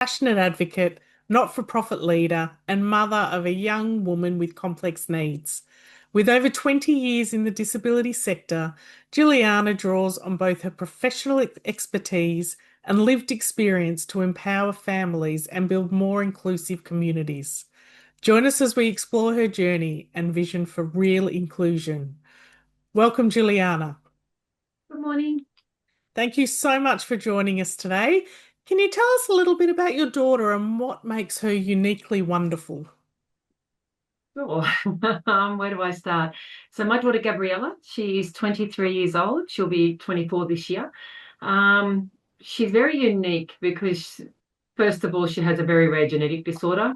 Passionate advocate, not-for-profit leader, and mother of a young woman with complex needs. With over 20 years in the disability sector, Giuliana draws on both her professional expertise and lived experience to empower families and build more inclusive communities. Join us as we explore her journey and vision for real inclusion. Welcome, Giuliana. Good morning. Thank you so much for joining us today. Can you tell us a little bit about your daughter and what makes her uniquely wonderful? Sure. Where do I start? So my daughter Gabriella, she's 23 years old. She'll be 24 this year. Um, she's very unique because, first of all, she has a very rare genetic disorder.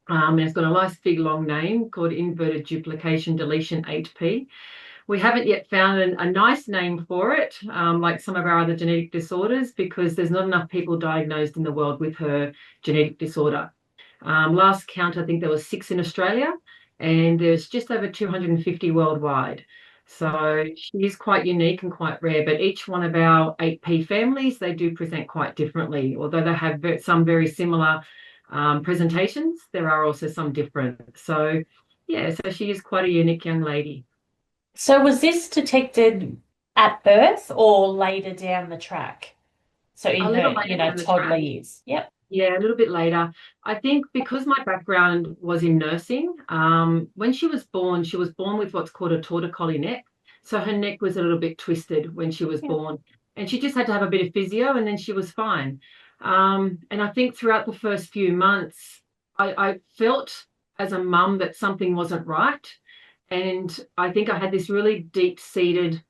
And it's got a nice big long name called inverted duplication deletion 8p. We haven't yet found a nice name for it, like some of our other genetic disorders, because there's not enough people diagnosed in the world with her genetic disorder. Last count, I think there was 6 in Australia, and there's just over 250 worldwide. So she is quite unique and quite rare, but each one of our 8P families, they do present quite differently. Although they have some very similar presentations, there are also some different. So yeah, so she is quite a unique young lady. So was this detected at birth or later down the track? So A in little her, later down the toddler track. years. Yep. Yeah, a little bit later. I think because my background was in nursing, when she was born with what's called a torticollis neck. So her neck was a little bit twisted when she was Yep. born, and she just had to have a bit of physio, and then she was fine. And I think throughout the first few months, I felt as a mum that something wasn't right. And I think I had this really deep-seated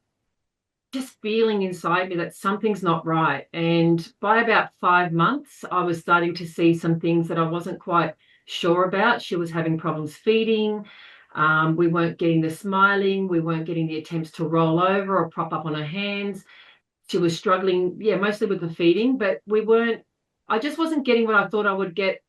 just feeling inside me that something's not right. And by about 5 months, I was starting to see some things that I wasn't quite sure about. She was having problems feeding. We weren't getting the smiling. We weren't getting the attempts to roll over or prop up on her hands. She was struggling, yeah, mostly with the feeding, but I just wasn't getting what I thought I would get,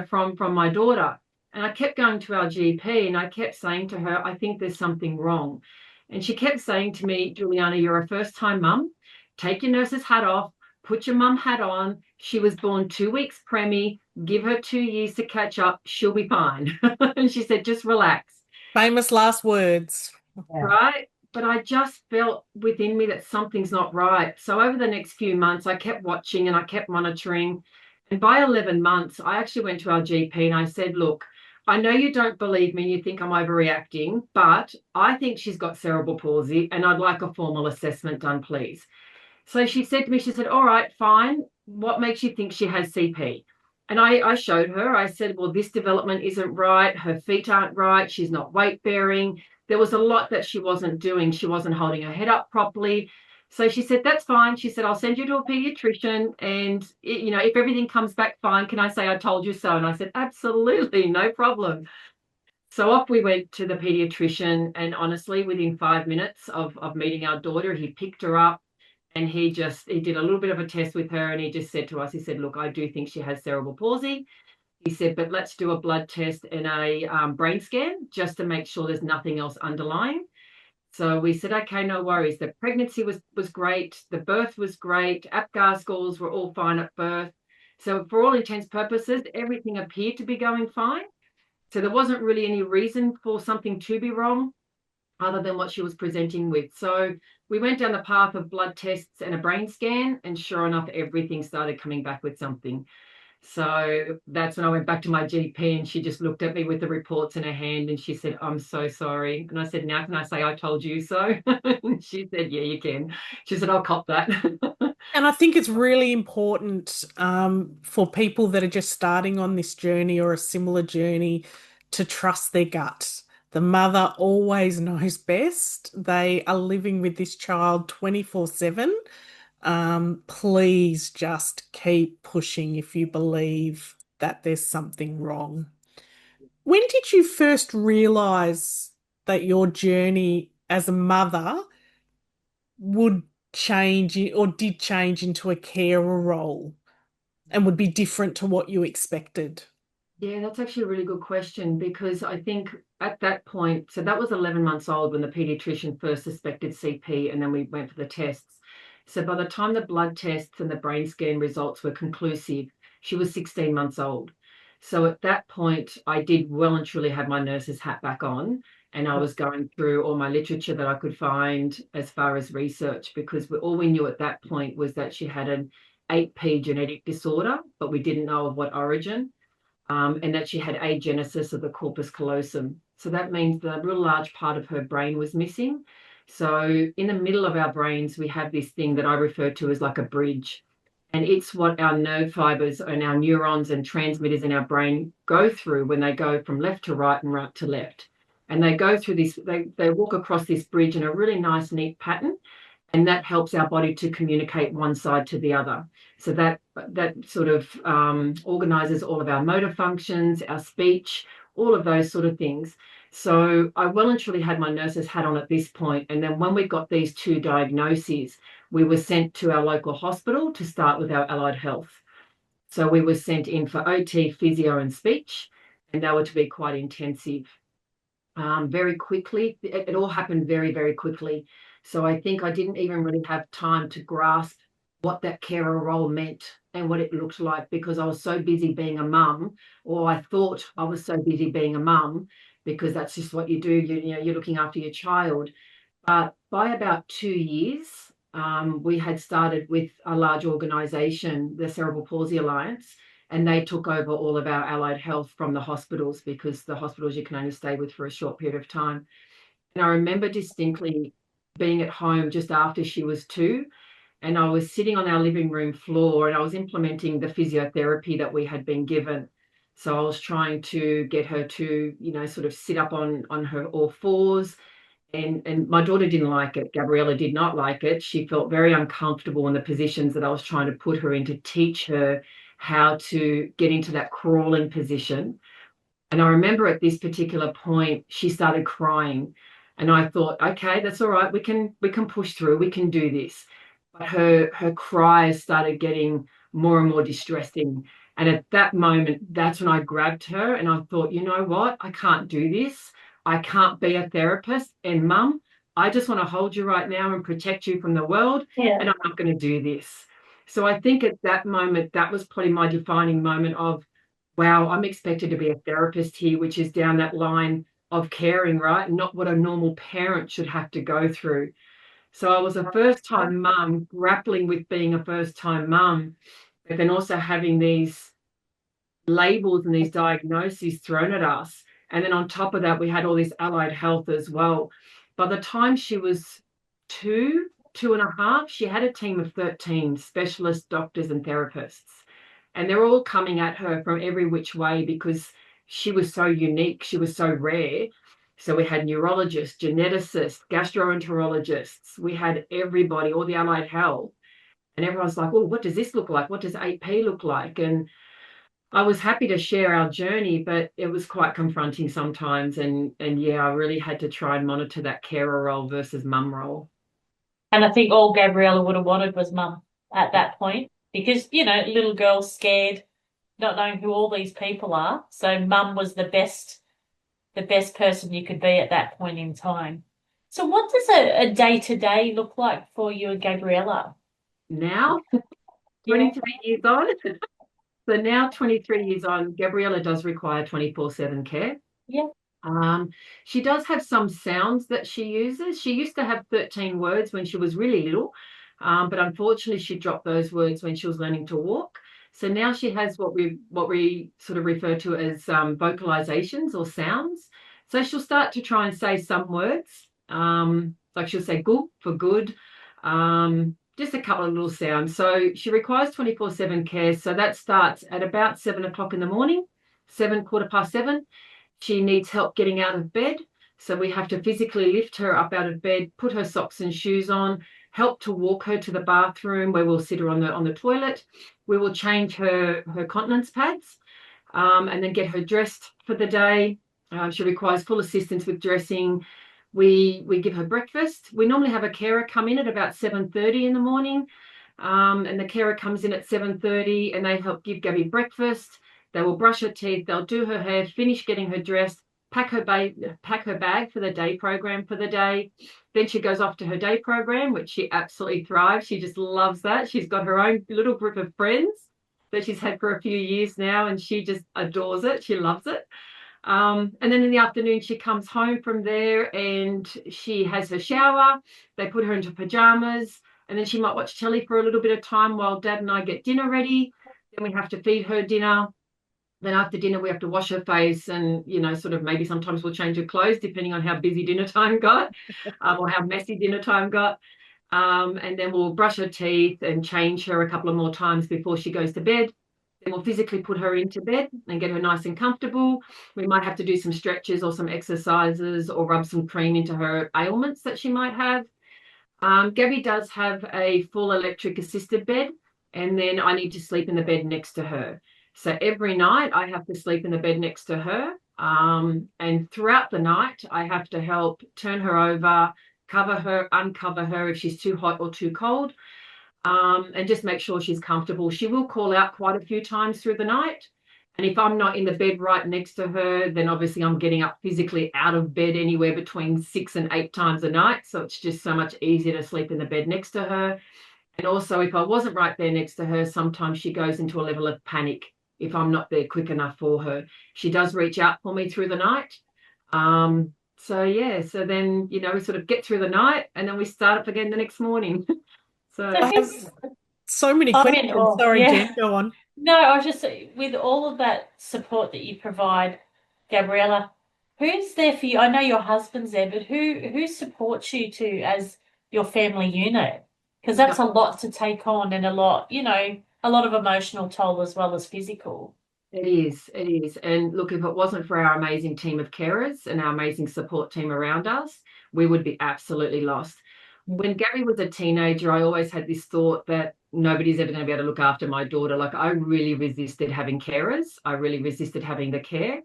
from my daughter. And I kept going to our GP and I kept saying to her, I think there's something wrong. And she kept saying to me, Juliana, you're a first time mum. Take your nurse's hat off, put your mum hat on. She was born 2 weeks preemie. Give her 2 years to catch up. She'll be fine. And she said, just relax. Famous last words. Yeah. Right. But I just felt within me that something's not right. So over the next few months, I kept watching and I kept monitoring. And by 11 months, I actually went to our GP and I said, look, I know you don't believe me, you think I'm overreacting, but I think she's got cerebral palsy and I'd like a formal assessment done, please. So she said to me, she said, all right, fine. What makes you think she has CP? And I showed her, I said, well, this development isn't right. Her feet aren't right. She's not weight bearing. There was a lot that she wasn't doing. She wasn't holding her head up properly. So she said, that's fine. She said, I'll send you to a pediatrician. And, if everything comes back fine, can I say I told you so? And I said, absolutely, no problem. So off we went to the pediatrician. And honestly, within 5 minutes of meeting our daughter, he picked her up and he did a little bit of a test with her and he just said to us, he said, look, I do think she has cerebral palsy. He said, but let's do a blood test and a brain scan just to make sure there's nothing else underlying. So we said, okay, no worries. The pregnancy was great. The birth was great. APGAR scores were all fine at birth. So for all intents purposes, everything appeared to be going fine. So there wasn't really any reason for something to be wrong other than what she was presenting with. So we went down the path of blood tests and a brain scan, and sure enough, everything started coming back with something. So that's when I went back to my GP and she just looked at me with the reports in her hand and she said, I'm so sorry. And I said, now can I say I told you so? And she said, yeah, you can. She said, I'll cop that. And I think it's really important for people that are just starting on this journey or a similar journey to trust their gut. The mother always knows best. They are living with this child 24/7. Please just keep pushing if you believe that there's something wrong. When did you first realize that your journey as a mother would change or did change into a carer role and would be different to what you expected? Yeah, that's actually a really good question because I think at that point, so that was 11 months old when the pediatrician first suspected CP and then we went for the tests. So by the time the blood tests and the brain scan results were conclusive, She was 16 months old. So at that point, I did well and truly have my nurse's hat back on. And I was going through all my literature that I could find as far as research, because all we knew at that point was that she had an 8P genetic disorder, but we didn't know of what origin, and that she had agenesis of the corpus callosum. So that means the real large part of her brain was missing. So in the middle of our brains, we have this thing that I refer to as like a bridge. And it's what our nerve fibers and our neurons and transmitters in our brain go through when they go from left to right and right to left. And they go through this, they walk across this bridge in a really nice, neat pattern. And that helps our body to communicate one side to the other. So that sort of organizes all of our motor functions, our speech, all of those sort of things. So I well and truly had my nurse's hat on at this point. And then when we got these two diagnoses, we were sent to our local hospital to start with our allied health. So we were sent in for OT, physio, and speech, and they were to be quite intensive. Very quickly. It all happened very, very quickly. So I think I didn't even really have time to grasp what that carer role meant and what it looked like, because I was so busy being a mum, or I thought I was so busy being a mum, because that's just what you do. You're looking after your child. But by about 2 years, we had started with a large organisation, the Cerebral Palsy Alliance, and they took over all of our allied health from the hospitals, because the hospitals you can only stay with for a short period of time. And I remember distinctly being at home just after she was 2, and I was sitting on our living room floor and I was implementing the physiotherapy that we had been given. So I was trying to get her to, sort of sit up on her all fours. And my daughter didn't like it. Gabriella did not like it. She felt very uncomfortable in the positions that I was trying to put her in to teach her how to get into that crawling position. And I remember at this particular point, she started crying. And I thought, okay, that's all right. We can push through. We can do this. But her cries started getting more and more distressing. And at that moment, that's when I grabbed her and I thought, you know what? I can't do this. I can't be a therapist. And mum, I just want to hold you right now and protect you from the world. Yeah. And I'm not going to do this. So I think at that moment, that was probably my defining moment of, wow, I'm expected to be a therapist here, which is down that line of caring, right? Not what a normal parent should have to go through. So I was a first time mum, grappling with being a first time mum, but then also having these labels and these diagnoses thrown at us. And then on top of that, we had all this allied health as well. By the time she was 2, 2.5, she had a team of 13 specialist doctors and therapists. And they're all coming at her from every which way, because she was so unique, she was so rare. So we had neurologists, geneticists, gastroenterologists, we had everybody, all the allied health. And everyone's like, oh, what does this look like? What does 8P look like? And I was happy to share our journey, but it was quite confronting sometimes. And yeah, I really had to try and monitor that carer role versus mum role. And I think all Gabriella would have wanted was mum at that point because, little girl scared, not knowing who all these people are. So mum was the best person you could be at that point in time. So what does a day-to-day look like for you and Gabriella? Now, Yeah. 23 years on. So now, 23 years on, Gabriella does require 24/7 care. Yeah. She does have some sounds that she uses. She used to have 13 words when she was really little, but unfortunately, she dropped those words when she was learning to walk. So now she has what we sort of refer to as vocalizations or sounds. So she'll start to try and say some words, like she'll say "good" for good. Just a couple of little sounds. So she requires 24/7 care. So that starts at about 7 o'clock in the morning, 7, 7:15. She needs help getting out of bed. So we have to physically lift her up out of bed, put her socks and shoes on, help to walk her to the bathroom where we'll sit her on the toilet. We will change her continence pads, and then get her dressed for the day. She requires full assistance with dressing. We give her breakfast. We normally have a carer come in at about 7:30 in the morning, and the carer comes in at 7:30 and they help give Gabby breakfast. They will brush her teeth, they'll do her hair, finish getting her dressed, pack her bag for the day program for the day. Then she goes off to her day program, which she absolutely thrives. She just loves that. She's got her own little group of friends. that she's had for a few years now, and she just adores it. She loves it. And then in the afternoon, she comes home from there and she has her shower. They put her into pajamas, and then she might watch telly for a little bit of time while Dad and I get dinner ready. Then we have to feed her dinner. Then after dinner, we have to wash her face and, sort of maybe sometimes we'll change her clothes depending on how busy dinner time got, or how messy dinner time got. And then we'll brush her teeth and change her a couple of more times before she goes to bed. Then we'll physically put her into bed and get her nice and comfortable. We might have to do some stretches or some exercises or rub some cream into her ailments that she might have. Gabby does have a full electric assisted bed, and then I need to sleep in the bed next to her. So every night I have to sleep in the bed next to her. And throughout the night, I have to help turn her over, cover her, uncover her if she's too hot or too cold, and just make sure she's comfortable. She will call out quite a few times through the night. And if I'm not in the bed right next to her, then obviously I'm getting up physically out of bed anywhere between 6 and 8 times a night. So it's just so much easier to sleep in the bed next to her. And also, if I wasn't right there next to her, sometimes she goes into a level of panic if I'm not there quick enough for her. She does reach out for me through the night. So yeah, so then, we sort of get through the night and then we start up again the next morning. So I have so many I mean, questions. Sorry, yeah. Jen, go on. No, I was just with all of that support that you provide, Gabriella, who's there for you? I know your husband's there, but who supports you to as your family unit? Because that's a lot to take on and a lot of emotional toll as well as physical. it is, it is. And look, if it wasn't for our amazing team of carers and our amazing support team around us, we would be absolutely lost. When Gabby was a teenager, I always had this thought that nobody's ever going to be able to look after my daughter. Like, I really resisted having carers. I really resisted having the care.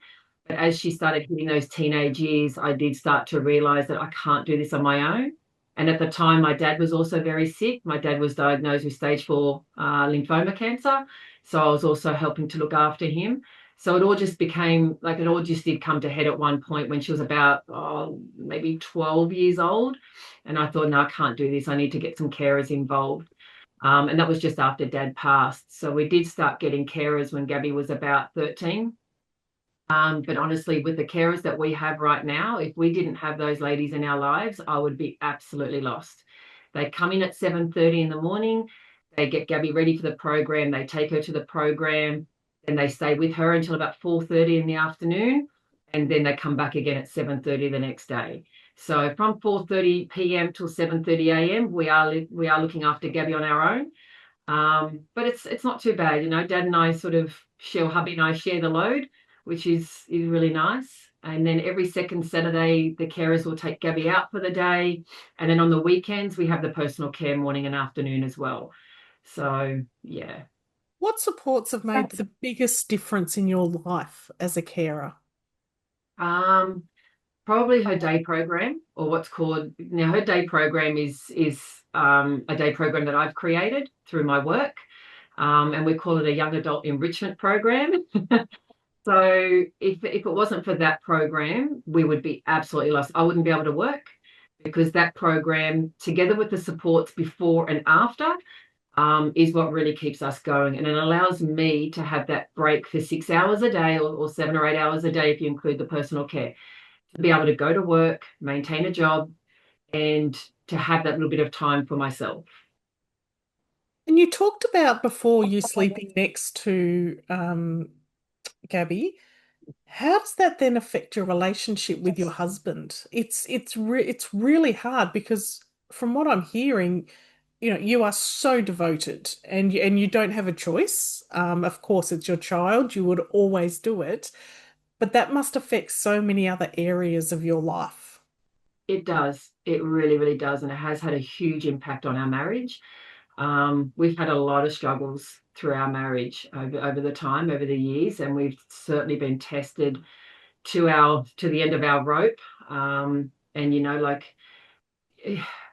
But as she started hitting those teenage years, I did start to realize that I can't do this on my own. And at the time, my dad was also very sick. My dad was diagnosed with stage 4 lymphoma cancer. So I was also helping to look after him. So it all just became like it all just did come to head at one point when she was about maybe 12 years old. And I thought, no, I can't do this. I need to get some carers involved. And that was just after Dad passed. So we did start getting carers when Gabby was about 13. But honestly, with the carers that we have right now, if we didn't have those ladies in our lives, I would be absolutely lost. They come in at 7:30 in the morning. They get Gabby ready for the program. They take her to the program. Then they stay with her until about 4:30 in the afternoon. And then they come back again at 7:30 the next day. So from 4:30 p.m. till 7:30 a.m., we are looking after Gabby on our own. But it's not too bad, Dad and I sort of hubby and I share the load, which is really nice. And then every second Saturday, the carers will take Gabby out for the day. And then on the weekends, we have the personal care morning and afternoon as well. So yeah. What supports have made the biggest difference in your life as a carer? Um, Probably her day program, or what's called now her day program is a day program that I've created through my work. And we call it a young adult enrichment program. So if it wasn't for that program, we would be absolutely lost. I wouldn't be able to work because that program, together with the supports before and after, is what really keeps us going. And it allows me to have that break for 6 hours a day or 7 or 8 hours a day if you include the personal care, to be able to go to work, maintain a job, and to have that little bit of time for myself. And you talked about before you sleeping next to Gabby. How does that then affect your relationship with your husband? It's really hard because from what I'm hearing, you are so devoted and you don't have a choice. Of course, it's your child. You would always do it, but that must affect so many other areas of your life. It does. It really, really does. And it has had a huge impact on our marriage. We've had a lot of struggles through our marriage over the time, over the years, and we've certainly been tested to the end of our rope. And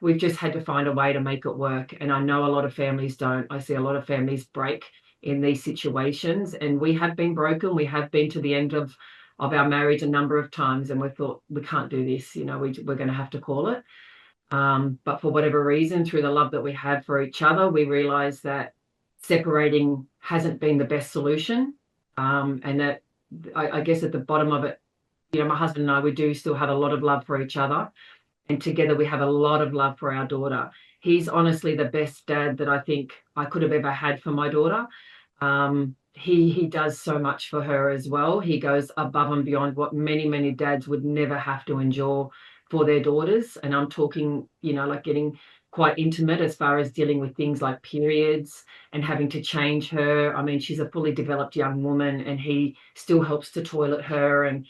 we've just had to find a way to make it work. And I know a lot of families don't. I see a lot of families break in these situations, and we have been broken. We have been to the end of our marriage a number of times, and we thought we can't do this. We're going to have to call it. But for whatever reason, through the love that we had for each other, we realized that separating hasn't been the best solution. And that I guess at the bottom of it, my husband and I, we do still have a lot of love for each other. And together we have a lot of love for our daughter. He's honestly the best dad that I think I could have ever had for my daughter. He does so much for her as well. He goes above and beyond what many dads would never have to endure for their daughters. And I'm talking, like getting quite intimate as far as dealing with things like periods and having to change her. I mean, she's a fully developed young woman, and he still helps to toilet her and,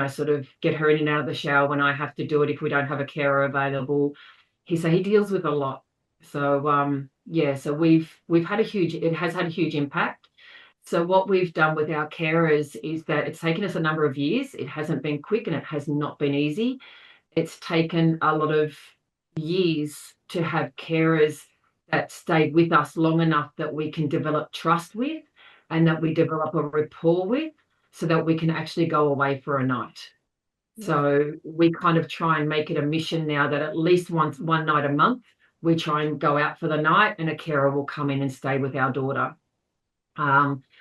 sort of get her in and out of the shower when I have to do it if we don't have a carer available. He deals with a lot. So yeah, so we've had it has had a huge impact. So what we've done with our carers is that it's taken us a number of years. It hasn't been quick and it has not been easy. It's taken a lot of years to have carers that stayed with us long enough that we can develop trust with and that we develop a rapport with so that we can actually go away for a night. So we kind of try and make it a mission now that at least one night a month, we try and go out for the night and a carer will come in and stay with our daughter.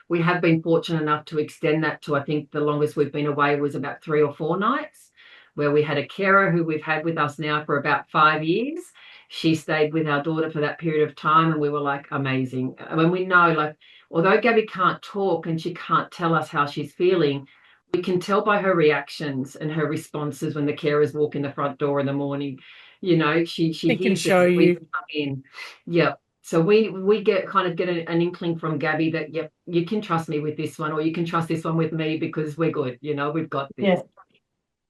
We have been fortunate enough to extend that to, I think the longest we've been away was about 3 or 4 nights, where we had a carer who we've had with us now for about 5 years. She stayed with our daughter for that period of time, and we were like, amazing. When we know, like, although Gabby can't talk and she can't tell us how she's feeling, we can tell by her reactions and her responses when the carers walk in the front door in the morning. She It can hears the show noise you. come in. Yeah. So we get an inkling from Gabby that, yep, you can trust me with this one, or you can trust this one with me because we're good. We've got this. Yeah.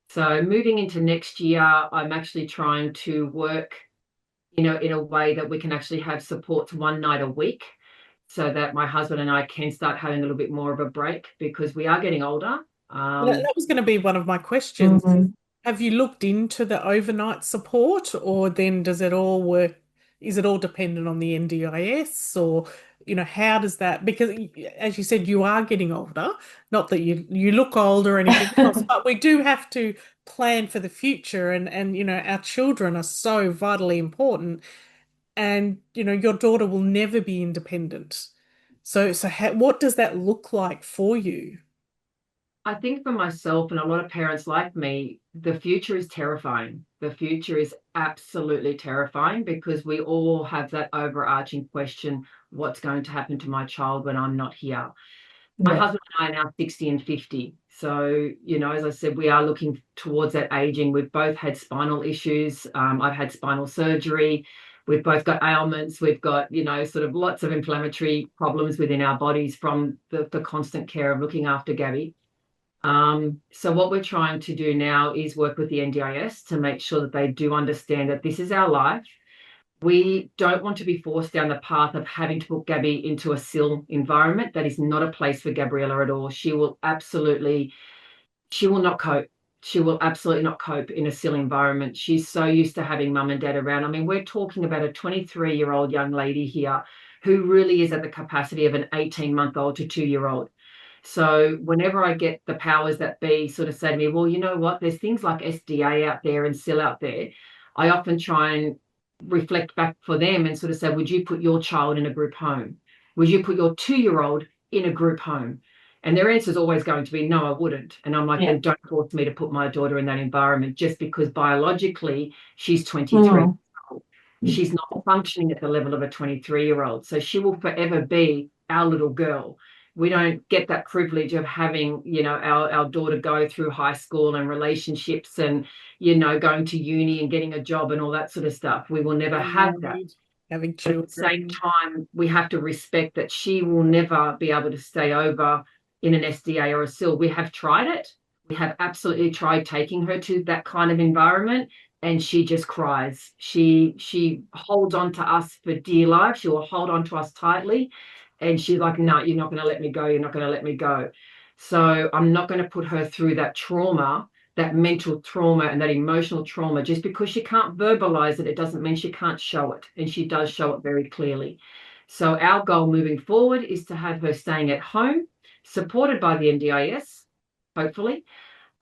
So moving into next year, I'm actually trying to work, in a way that we can actually have supports one night a week so that my husband and I can start having a little bit more of a break because we are getting older. That was going to be one of my questions. Mhm. Have you looked into the overnight support, or then does it all work? Is it all dependent on the NDIS, or how does that? Because as you said, you are getting older. Not that you look old or anything else, but we do have to plan for the future, and our children are so vitally important, and your daughter will never be independent. So what does that look like for you? I think for myself and a lot of parents like me, the future is terrifying. The future is absolutely terrifying because we all have that overarching question, what's going to happen to my child when I'm not here? My Yeah. husband and I are now 60 and 50. So, as I said, we are looking towards that aging. We've both had spinal issues. I've had spinal surgery. We've both got ailments. We've got, sort of lots of inflammatory problems within our bodies from the constant care of looking after Gabby. So what we're trying to do now is work with the NDIS to make sure that they do understand that this is our life. We don't want to be forced down the path of having to put Gabby into a SIL environment. That is not a place for Gabriella at all. She will not cope. She will absolutely not cope in a SIL environment. She's so used to having mum and dad around. I mean, we're talking about a 23-year-old young lady here who really is at the capacity of an 18-month-old to 2-year-old. So whenever I get the powers that be sort of say to me, well, you know what, there's things like SDA out there and SIL out there, I often try and reflect back for them and sort of say, would you put your child in a group home? Would you put your 2-year-old in a group home? And their answer is always going to be, no, I wouldn't. And I'm like, Yeah. then don't force me to put my daughter in that environment just because biologically she's 23. Mm. She's not functioning at the level of a 23-year-old. So she will forever be our little girl. We don't get that privilege of having, our daughter go through high school and relationships and, going to uni and getting a job and all that sort of stuff. We will never Getting have that. married, having But at the same children. time, we have to respect that she will never be able to stay over in an SDA or a SIL. We have tried it. We have absolutely tried taking her to that kind of environment, and she just cries. She holds on to us for dear life. She will hold on to us tightly, and she's like, "No, you're not going to let me go. You're not going to let me go." So I'm not going to put her through that trauma, that mental trauma and that emotional trauma. Just because she can't verbalize it, it doesn't mean she can't show it. And she does show it very clearly. So our goal moving forward is to have her staying at home, supported by the NDIS, hopefully.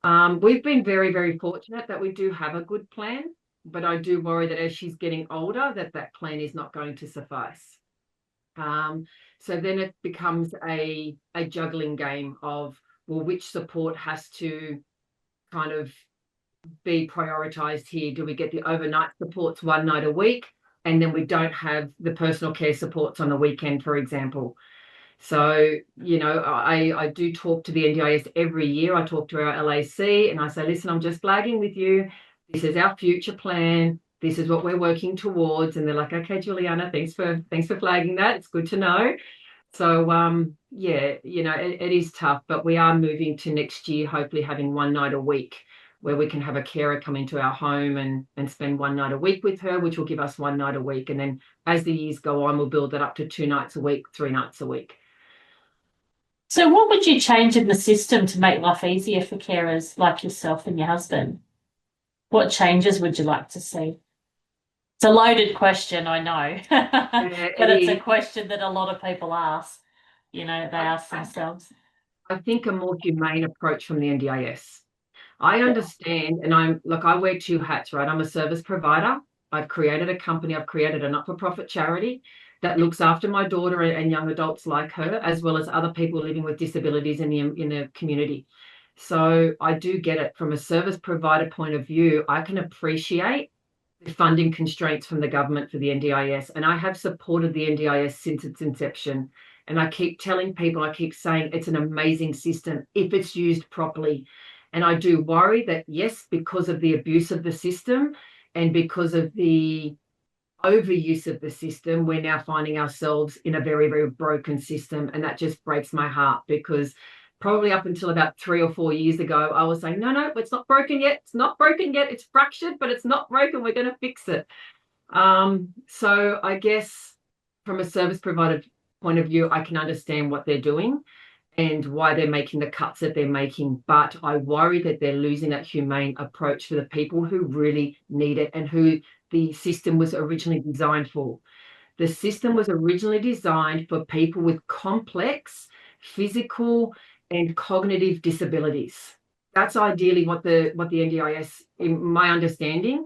We've been very, very fortunate that we do have a good plan, but I do worry that as she's getting older, that plan is not going to suffice. So then it becomes a juggling game of, well, which support has to kind of be prioritized here? Do we get the overnight supports one night a week, and then we don't have the personal care supports on the weekend, for example? So, I do talk to the NDIS every year. I talk to our LAC and I say, listen, I'm just flagging with you. This is our future plan. This is what we're working towards. And they're like, okay, Giuliana, thanks for flagging that. It's good to know. So, yeah, it is tough, but we are moving to next year, hopefully having one night a week where we can have a carer come into our home and spend one night a week with her, which will give us one night a week. And then as the years go on, we'll build that up to 2 nights a week, 3 nights a week. So what would you change in the system to make life easier for carers like yourself and your husband? What changes would you like to see? It's a loaded question, I know, but it's a question that a lot of people ask. They ask themselves. I think a more humane approach from the NDIS. I understand, and I wear two hats, right? I'm a service provider. I've created a company, I've created a not-for-profit charity that looks after my daughter and young adults like her, as well as other people living with disabilities in the community. So I do get it from a service provider point of view. I can appreciate the funding constraints from the government for the NDIS, and I have supported the NDIS since its inception. And I keep telling people, I keep saying it's an amazing system if it's used properly. And I do worry that, yes, because of the abuse of the system and because of the overuse of the system, we're now finding ourselves in a very, very broken system. And that just breaks my heart, because probably up until about 3 or 4 years ago, I was saying, no, it's not broken yet. It's not broken yet. It's fractured, but it's not broken. We're going to fix it. So I guess from a service provider point of view, I can understand what they're doing and why they're making the cuts that they're making. But I worry that they're losing that humane approach for the people who really need it and who the system was originally designed for. The system was originally designed for people with complex physical and cognitive disabilities. That's ideally what the NDIS, in my understanding,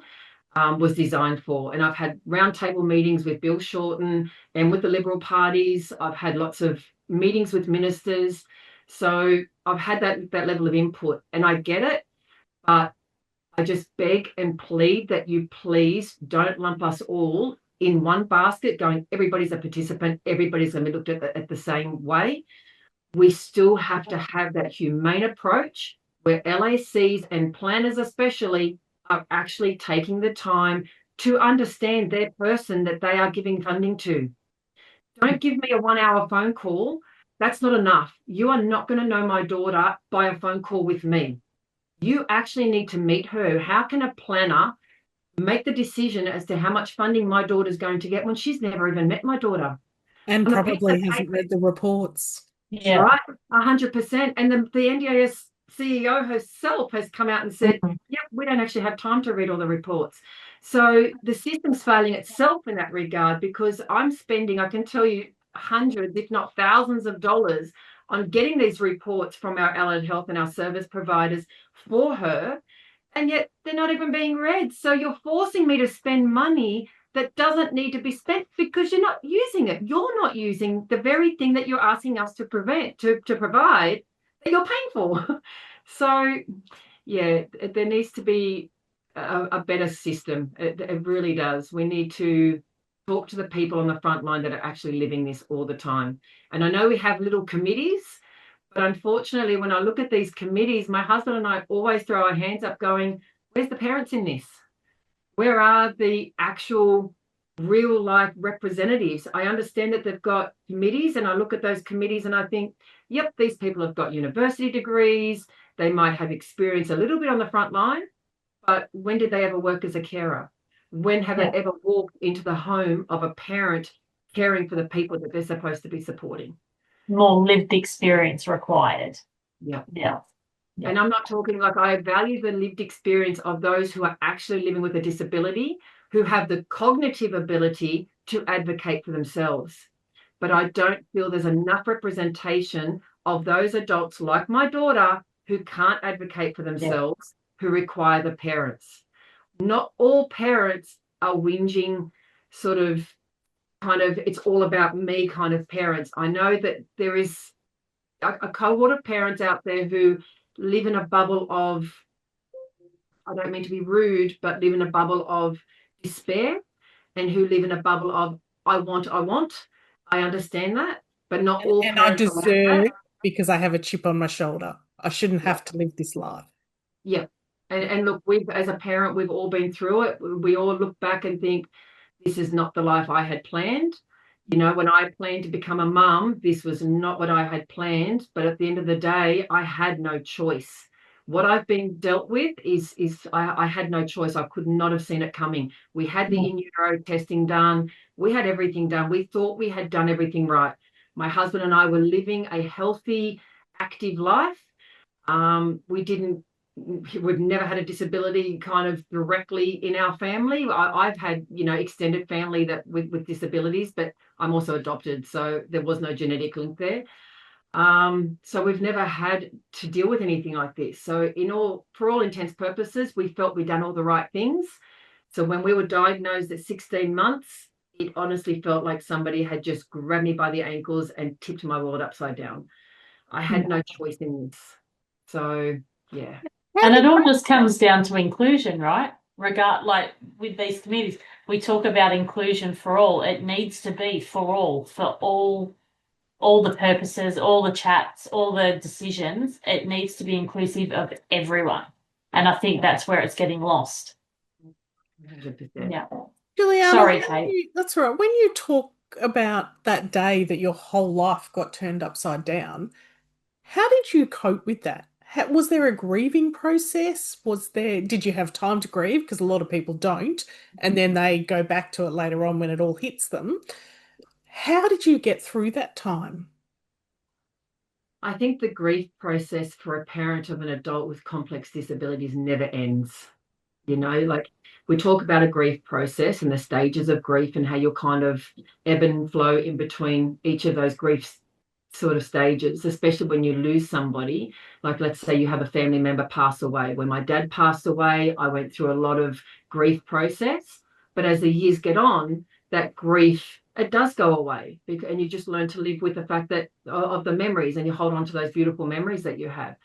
was designed for. And I've had roundtable meetings with Bill Shorten and with the Liberal parties. I've had lots of meetings with ministers. So I've had that level of input, and I get it, but I just beg and plead that you please don't lump us all in one basket going, everybody's a participant, everybody's going to be looked at the same way. We still have to have that humane approach where LACs and planners especially are actually taking the time to understand their person that they are giving funding to. Don't give me a 1 hour phone call. That's not enough. You are not going to know my daughter by a phone call with me. You actually need to meet her. How can a planner make the decision as to how much funding my daughter's going to get when she's never even met my daughter? And probably hasn't read the reports. Yeah. Right, 100%. And the NDIS CEO herself has come out and said, yep, we don't actually have time to read all the reports. So the system's failing itself in that regard, because I'm spending, I can tell you, hundreds, if not thousands of dollars on getting these reports from our allied health and our service providers for her, and yet they're not even being read. So you're forcing me to spend money that doesn't need to be spent because you're not using it. You're not using the very thing that you're asking us to provide that you're paying for. So, yeah, there needs to be a better system. It really does. We need to talk to the people on the front line that are actually living this all the time. And I know we have little committees, but unfortunately, when I look at these committees, my husband and I always throw our hands up going, where's the parents in this? Where are the actual real life representatives? I understand that they've got committees, and I look at those committees and I think, yep, these people have got university degrees. They might have experience a little bit on the front line, but when did they ever work as a carer? When have they ever walked into the home of a parent caring for the people that they're supposed to be supporting? More lived experience required. Yeah. Yeah. And I'm not talking, like, I value the lived experience of those who are actually living with a disability, who have the cognitive ability to advocate for themselves. But I don't feel there's enough representation of those adults like my daughter who can't advocate for themselves, who require the parents. Not all parents are whinging, sort of kind of it's all about me kind of parents. I know that there is a cohort of parents out there who live in a bubble of, I don't mean to be rude, but live in a bubble of despair, and who live in a bubble of I want, I want. I understand that, but not all And I parents are like that. deserve because I have a chip on my shoulder. I shouldn't Yeah. have to live this life. Yeah. And look, we've as a parent, we've all been through it. We all look back and think, this is not the life I had planned. You know, when I planned to become a mum, this was not what I had planned. But at the end of the day, I had no choice. What I've been dealt with is I had no choice. I could not have seen it coming. We had the in utero testing done. We had everything done. We thought we had done everything right. My husband and I were living a healthy, active life. We didn't, we've never had a disability kind of directly in our family. I've had, extended family that with disabilities, but I'm also adopted, so there was no genetic link there. So we've never had to deal with anything like this. So for all intents purposes, we felt we'd done all the right things. So when we were diagnosed at 16 months, it honestly felt like somebody had just grabbed me by the ankles and tipped my world upside down. I had no choice in this. So, yeah. And it all just comes down to inclusion, right? Like with these communities, we talk about inclusion for all. It needs to be for all the purposes, all the chats, all the decisions. It needs to be inclusive of everyone. And I think that's where it's getting lost. 100%. Yeah. Juliana, Sorry, Kate. that's all right. When you talk about that day that your whole life got turned upside down, how did you cope with that? Was there a grieving process? Did you have time to grieve? Because a lot of people don't, and then they go back to it later on when it all hits them. How did you get through that time? I think the grief process for a parent of an adult with complex disabilities never ends. Like we talk about a grief process and the stages of grief and how you'll kind of ebb and flow in between each of those grief sort of stages, especially when you lose somebody. Like, let's say you have a family member pass away. When my dad passed away, I went through a lot of grief process. But as the years get on, that grief, it does go away. And you just learn to live with the fact that of the memories, and you hold on to those beautiful memories that you have.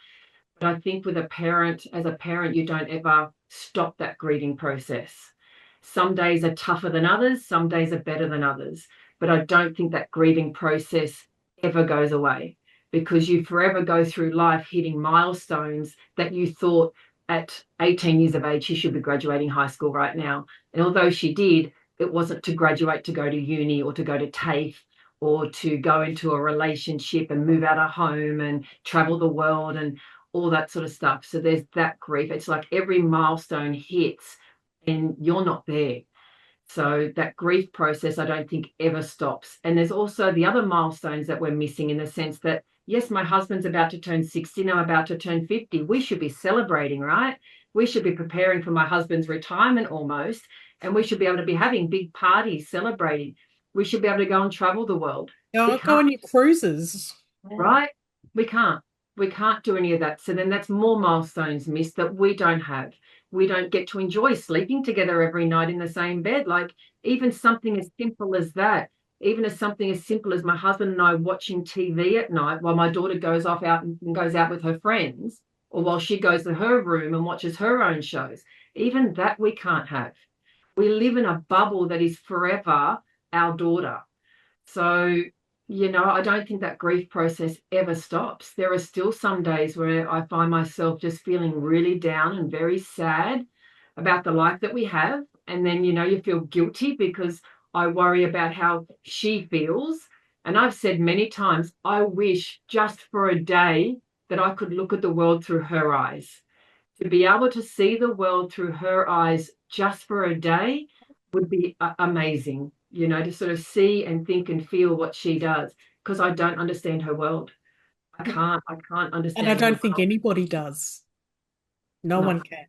But I think with a parent, as a parent, you don't ever stop that grieving process. Some days are tougher than others, some days are better than others. But I don't think that grieving process ever goes away, because you forever go through life hitting milestones that you thought at 18 years of age she should be graduating high school right now. And although she did, it wasn't to graduate to go to uni or to go to TAFE or to go into a relationship and move out of home and travel the world and all that sort of stuff. So there's that grief. It's like every milestone hits and you're not there. So that grief process, I don't think ever stops. And there's also the other milestones that we're missing, in the sense that, yes, my husband's about to turn 60, and I'm about to turn 50. We should be celebrating, right? We should be preparing for my husband's retirement almost. And we should be able to be having big parties celebrating. We should be able to go and travel the world. We Go can't. on your cruises. Right? We can't. We can't do any of that. So then that's more milestones missed that we don't have. We don't get to enjoy sleeping together every night in the same bed. Like, even something as simple as that, even as something as simple as my husband and I watching TV at night while my daughter goes off out and goes out with her friends, or while she goes to her room and watches her own shows. Even that we can't have. We live in a bubble that is forever our daughter. So, I don't think that grief process ever stops. There are still some days where I find myself just feeling really down and very sad about the life that we have. And then, you feel guilty because I worry about how she feels. And I've said many times, I wish just for a day that I could look at the world through her eyes. To be able to see the world through her eyes just for a day would be amazing, to sort of see and think and feel what she does, because I don't understand her world. I can't And I understand her don't think world. anybody does. No No, one can.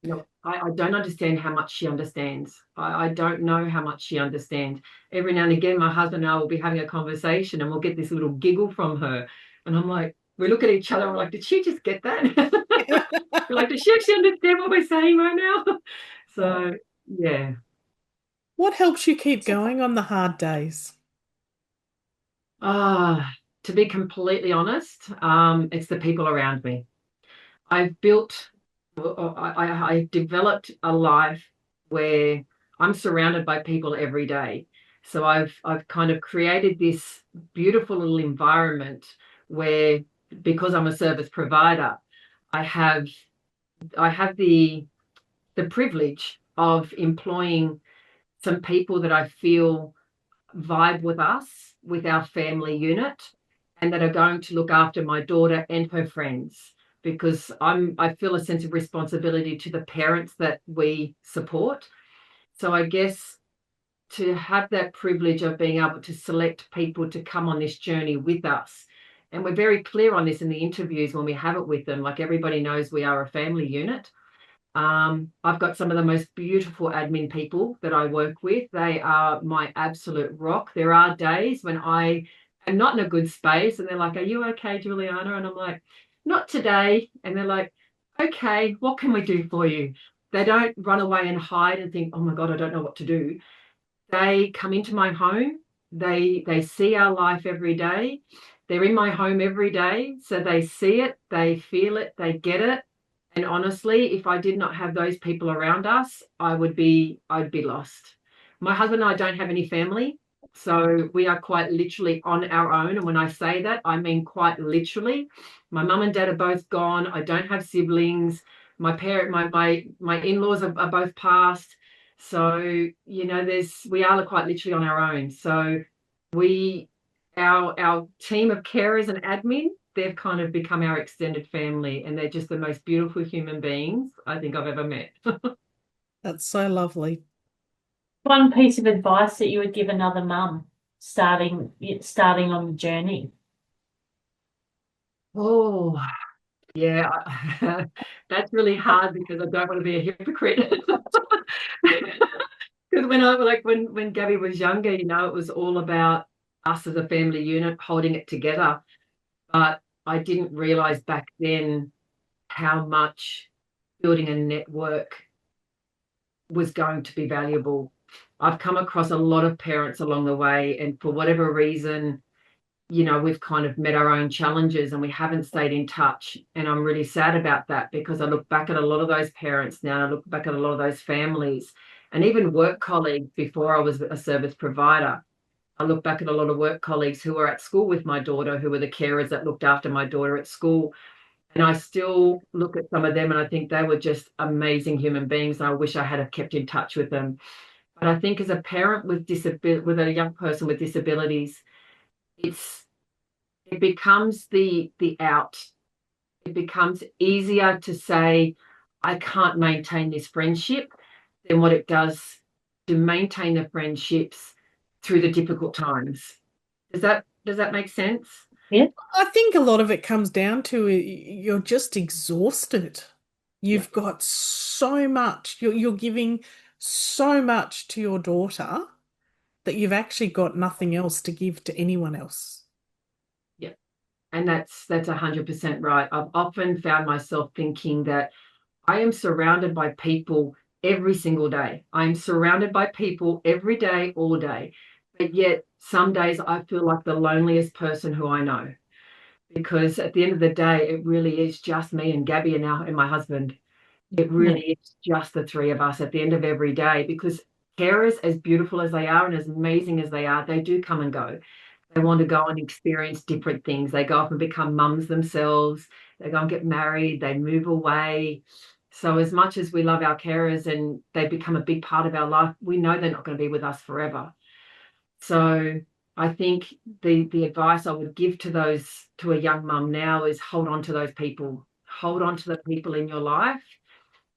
no, I don't understand how much she understands. I don't know how much she understands. Every now and again, my husband and I will be having a conversation and we'll get this little giggle from her. And I'm like, we look at each other and we're like, did she just get that? We're like, does she actually understand what we're saying right now? So, yeah. What helps you keep going on the hard days? Ah, to be completely honest, it's the people around me. I've built, I developed a life where I'm surrounded by people every day. So I've kind of created this beautiful little environment where, because I'm a service provider, I have I have the privilege of employing some people that I feel vibe with us, with our family unit, and that are going to look after my daughter and her friends, because I feel a sense of responsibility to the parents that we support. So I guess to have that privilege of being able to select people to come on this journey with us. And we're very clear on this in the interviews when we have it with them. Like, everybody knows we are a family unit. I've got some of the most beautiful admin people that I work with. They are my absolute rock. There are days when I am not in a good space and they're like, "Are you okay, Giuliana?" And I'm like, "Not today." And they're like, "Okay, what can we do for you?" They don't run away and hide and think, "Oh my God, I don't know what to do." They come into my home. They see our life every day. They're in my home every day, so they see it, they feel it, they get it. And honestly, if I did not have those people around us, I'd be lost. My husband and I don't have any family, so we are quite literally on our own. And when I say that, I mean quite literally. My mum and dad are both gone. I don't have siblings. My in-laws are both passed. So, we are quite literally on our own. So we our team of carers and admin, they've kind of become our extended family, and they're just the most beautiful human beings I think I've ever met. That's so lovely. One piece of advice that you would give another mum starting on the journey. Oh, yeah. That's really hard because I don't want to be a hypocrite. Because when Gabby was younger, it was all about us as a family unit holding it together. But I didn't realize back then how much building a network was going to be valuable. I've come across a lot of parents along the way, and for whatever reason, we've kind of met our own challenges and we haven't stayed in touch. And I'm really sad about that, because I look back at a lot of those parents now, and I look back at a lot of those families, and even work colleagues before I was a service provider. I look back at a lot of work colleagues who were at school with my daughter, who were the carers that looked after my daughter at school. And I still look at some of them and I think they were just amazing human beings. And I wish I had have kept in touch with them. But I think as a parent with a young person with disabilities, it's it becomes the out. It becomes easier to say, I can't maintain this friendship, than what it does to maintain the friendships through the difficult times. Does that make sense? Yeah. I think a lot of it comes down to you're just exhausted. Yeah. You've got so much, you're giving so much to your daughter that you've actually got nothing else to give to anyone else. Yeah. And that's 100% right. I've often found myself thinking that I am surrounded by people every single day. I'm surrounded by people every day, all day. But yet some days I feel like the loneliest person who I know, because at the end of the day, it really is just me and Gabby and my husband. It Yeah. really is just the three of us at the end of every day, because carers, as beautiful as they are and as amazing as they are, they do come and go. They want to go and experience different things. They go off and become mums themselves. They go and get married. They move away. So as much as we love our carers and they become a big part of our life, we know they're not going to be with us forever. So I think the advice I would give to a young mum now is hold on to those people. Hold on to the people in your life,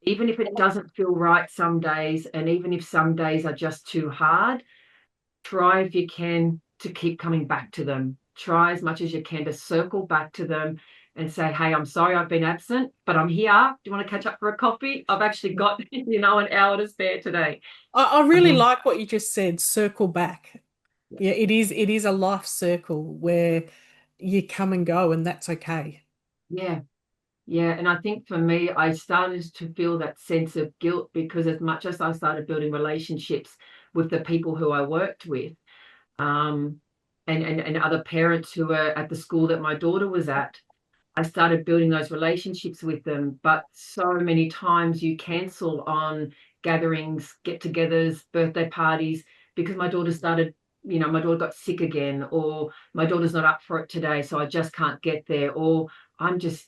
even if it doesn't feel right some days, and even if some days are just too hard. Try if you can to keep coming back to them. Try as much as you can to circle back to them and say, "Hey, I'm sorry I've been absent, but I'm here. Do you want to catch up for a coffee? I've actually got, an hour to spare today." I really Um, like what you just said, circle back. Yeah, it is a life circle where you come and go and that's okay. yeah, yeah. And I think for me, I started to feel that sense of guilt, because as much as I started building relationships with the people who I worked with, and other parents who were at the school that my daughter was at. I started building those relationships with them, but so many times you cancel on gatherings, get-togethers, birthday parties, because my daughter started, my daughter got sick again, or my daughter's not up for it today, so I just can't get there. Or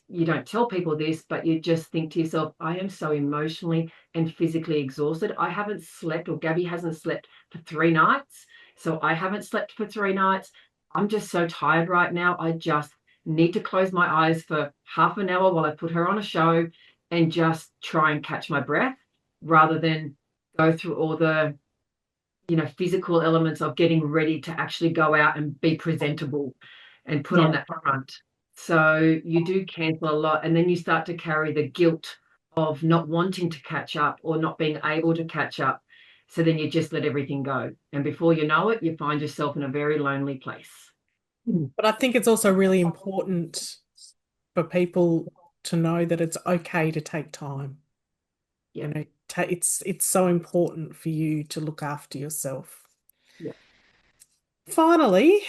you don't tell people this, but you just think to yourself, I am so emotionally and physically exhausted. I haven't slept, or Gabby hasn't slept for 3 nights. So I haven't slept for 3 nights. I'm just so tired right now. I just need to close my eyes for half an hour while I put her on a show and just try and catch my breath, rather than go through all the physical elements of getting ready to actually go out and be presentable and put on that front. So you do cancel a lot, and then you start to carry the guilt of not wanting to catch up or not being able to catch up. So then you just let everything go, and before you know it, you find yourself in a very lonely place. But I think it's also really important for people to know that it's okay to take time. Yeah. It's so important for you to look after yourself. Yeah. Finally,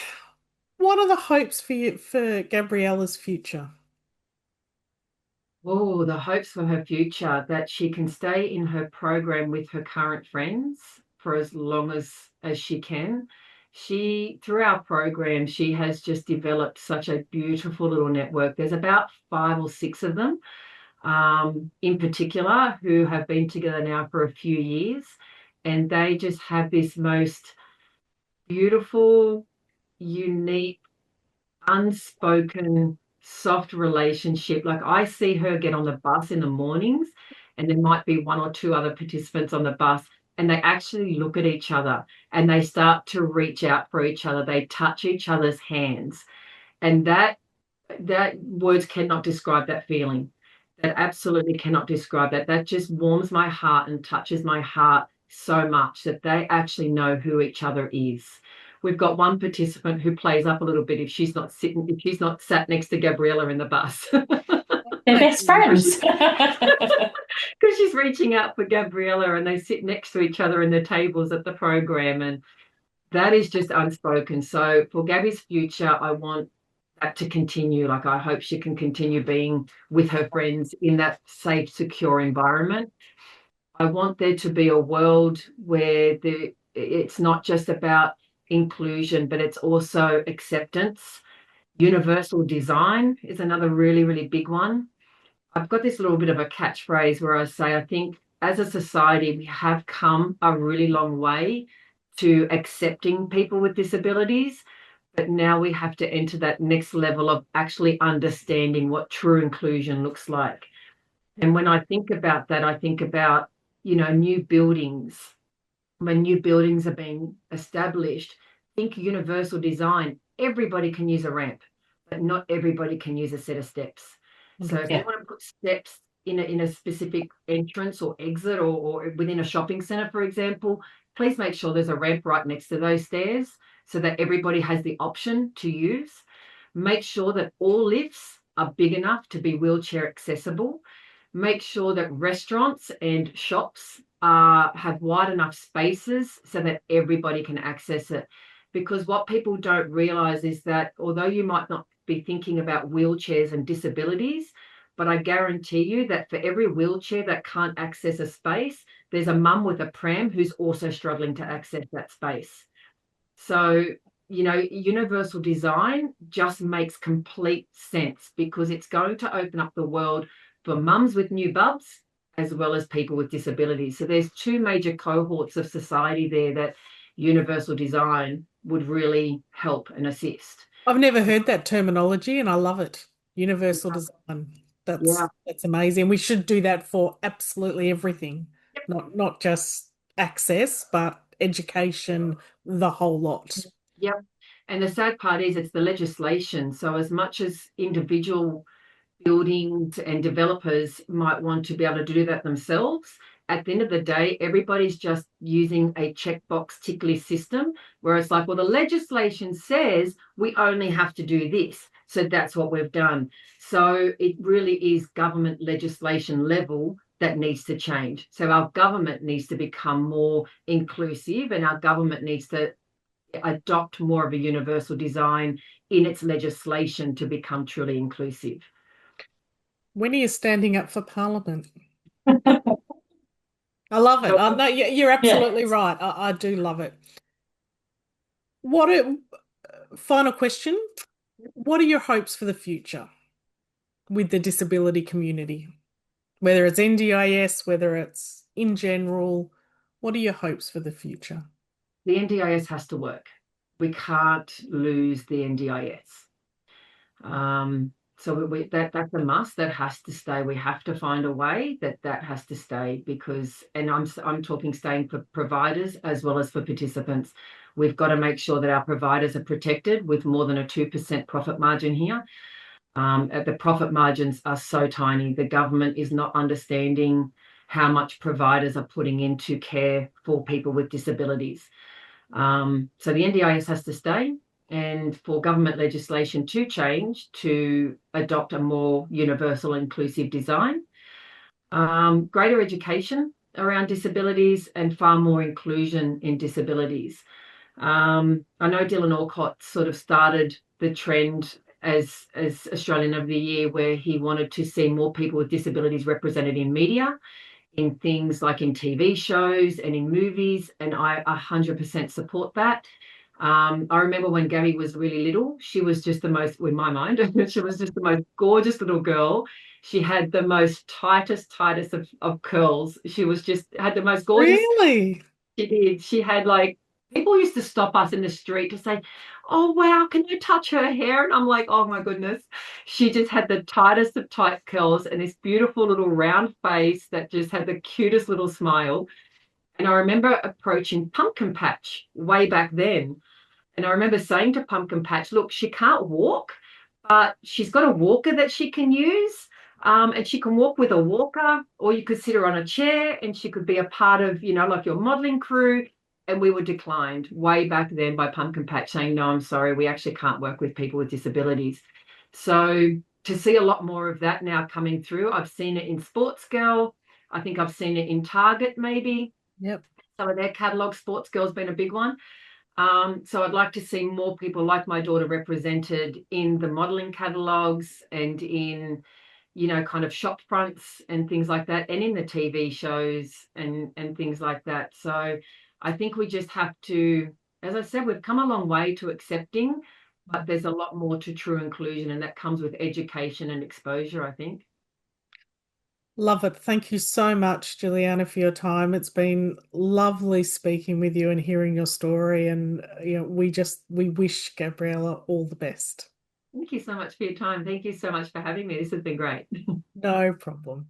what are the hopes for you for Gabriella's future? Oh, the hopes for her future, that she can stay in her program with her current friends for as long as she can. Through our program, she has just developed such a beautiful little network. There's about 5 or 6 of them, in particular, who have been together now for a few years, and they just have this most beautiful, unique, unspoken, soft relationship. Like, I see her get on the bus in the mornings, and there might be 1 or 2 other participants on the bus, and they actually look at each other and they start to reach out for each other. They touch each other's hands. And that words cannot describe that feeling. That absolutely cannot describe that. That just warms my heart and touches my heart so much, that they actually know who each other is. We've got one participant who plays up a little bit if she's not sat next to Gabriella in the bus. They're best friends. Because she's reaching out for Gabriella, and they sit next to each other in the tables at the program, and that is just unspoken. So for Gabby's future, I want that to continue. Like, I hope she can continue being with her friends in that safe, secure environment. I want there to be a world where it's not just about inclusion, but it's also acceptance. Universal design is another really, really big one. I've got this little bit of a catchphrase where I say, I think as a society, we have come a really long way to accepting people with disabilities, but now we have to enter that next level of actually understanding what true inclusion looks like. And when I think about that, I think about, new buildings. When new buildings are being established, think universal design. Everybody can use a ramp, but not everybody can use a set of steps. So if you want to put steps in a specific entrance or exit, or within a shopping center, for example, please make sure there's a ramp right next to those stairs so that everybody has the option to use. Make sure that all lifts are big enough to be wheelchair accessible. Make sure that restaurants and shops have wide enough spaces so that everybody can access it. Because what people don't realize is that although you might not be thinking about wheelchairs and disabilities, but I guarantee you that for every wheelchair that can't access a space, there's a mum with a pram who's also struggling to access that space. So, universal design just makes complete sense, because it's going to open up the world for mums with new bubs as well as people with disabilities. So there's 2 major cohorts of society there that universal design would really help and assist. I've never heard that terminology and I love it. Universal design. Yeah. That's amazing. We should do that for absolutely everything. Not just access, but education, the whole lot. Yep. And the sad part is it's the legislation. So as much as individual buildings and developers might want to be able to do that themselves, at the end of the day, everybody's just using a checkbox tick list system, where it's like, well, the legislation says we only have to do this, so that's what we've done. So it really is government legislation level that needs to change. So our government needs to become more inclusive, and our government needs to adopt more of a universal design in its legislation to become truly inclusive. When are you standing up for Parliament? I love it. No, you're Yeah. absolutely right. I do love it. What a final question. What are your hopes for the future with the disability community? Whether it's NDIS, whether it's in general, what are your hopes for the future? The NDIS has to work. We can't lose the NDIS. So that's a must. That has to stay. We have to find a way that has to stay, because, and I'm talking staying for providers as well as for participants. We've got to make sure that our providers are protected with more than a 2% profit margin here. The profit margins are so tiny. The government is not understanding how much providers are putting into care for people with disabilities. So the NDIS has to stay, and for government legislation to change to adopt a more universal inclusive design. Greater education around disabilities and far more inclusion in disabilities. I know Dylan Alcott sort of started the trend as Australian of the Year, where he wanted to see more people with disabilities represented in media, in things like in TV shows and in movies, and I 100% support that. I remember when Gabby was really little, she was just the most, in my mind, she was just the most gorgeous little girl. She had the most tightest of curls. She was just, had the most gorgeous. Really? She did. She had like, people used to stop us in the street to say, "Oh, wow, can you touch her hair?" And I'm like, "Oh my goodness." She just had the tightest of tight curls and this beautiful little round face that just had the cutest little smile. And I remember approaching Pumpkin Patch way back then. And I remember saying to Pumpkin Patch, "Look, she can't walk, but she's got a walker that she can use. And she can walk with a walker, or you could sit her on a chair and she could be a part of, like your modeling crew." And we were declined way back then by Pumpkin Patch, saying, "No, I'm sorry, we actually can't work with people with disabilities." So to see a lot more of that now coming through, I've seen it in Sports Girl. I think I've seen it in Target, maybe. Yep. Some of their catalogue, Sports Girl's been a big one. So I'd like to see more people like my daughter represented in the modeling catalogues and in, kind of shop fronts and things like that, and in the TV shows and things like that. So I think we just have to, as I said, we've come a long way to accepting, but there's a lot more to true inclusion, and that comes with education and exposure, I think. Love it. Thank you so much, Juliana, for your time. It's been lovely speaking with you and hearing your story. And we wish Gabriella all the best. Thank you so much for your time. Thank you so much for having me. This has been great. No problem.